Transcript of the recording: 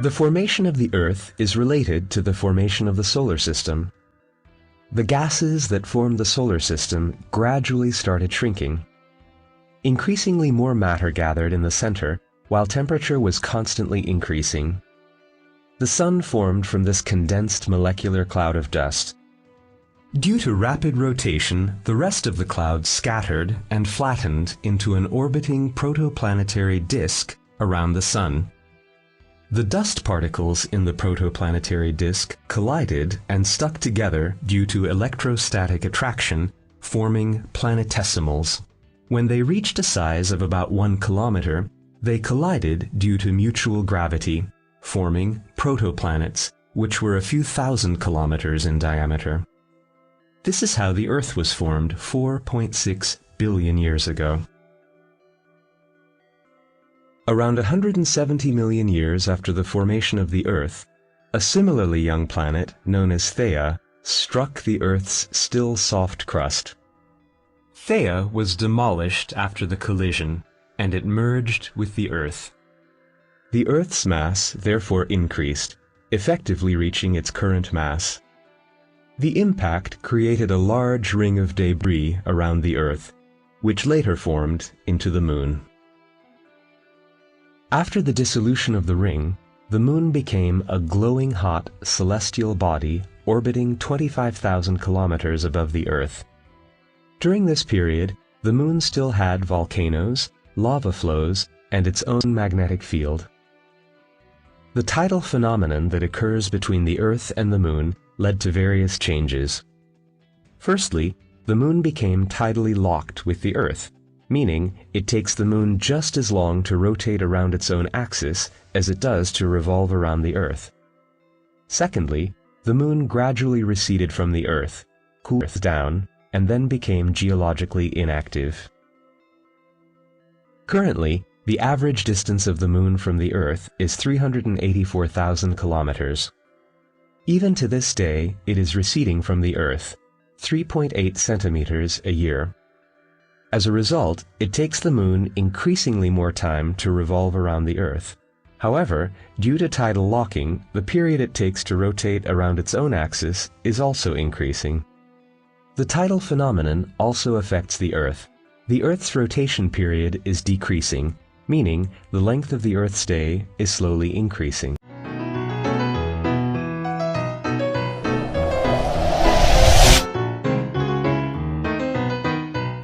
The formation of the Earth is related to the formation of the solar system. The gases that formed the solar system gradually started shrinking. Increasingly more matter gathered in the center, while temperature was constantly increasing. The Sun formed from this condensed molecular cloud of dust. Due to rapid rotation, the rest of the cloud scattered and flattened into an orbiting protoplanetary disk around the Sun. The dust particles in the protoplanetary disk collided and stuck together due to electrostatic attraction, forming planetesimals. When they reached a size of about 1 kilometer, they collided due to mutual gravity, forming protoplanets, which were a few thousand kilometers in diameter. This is how the Earth was formed 4.6 billion years ago. Around 170 million years after the formation of the Earth, a similarly young planet, known as Theia, struck the Earth's still soft crust. Theia was demolished after the collision, and it merged with the Earth. The Earth's mass therefore increased, effectively reaching its current mass. The impact created a large ring of debris around the Earth, which later formed into the Moon. After the dissolution of the ring, the Moon became a glowing hot celestial body orbiting 25,000 kilometers above the Earth. During this period, the Moon still had volcanoes, lava flows, and its own magnetic field. The tidal phenomenon that occurs between the Earth and the Moon led to various changes. Firstly, the Moon became tidally locked with the Earth, meaning it takes the Moon just as long to rotate around its own axis as it does to revolve around the Earth. Secondly, the Moon gradually receded from the Earth, cooled Earth down, and then became geologically inactive. Currently, the average distance of the Moon from the Earth is 384,000 kilometers. Even to this day, it is receding from the Earth, 3.8 centimeters a year. As a result, it takes the Moon increasingly more time to revolve around the Earth. However, due to tidal locking, the period it takes to rotate around its own axis is also increasing. The tidal phenomenon also affects the Earth. The Earth's rotation period is decreasing, meaning the length of the Earth's day is slowly increasing.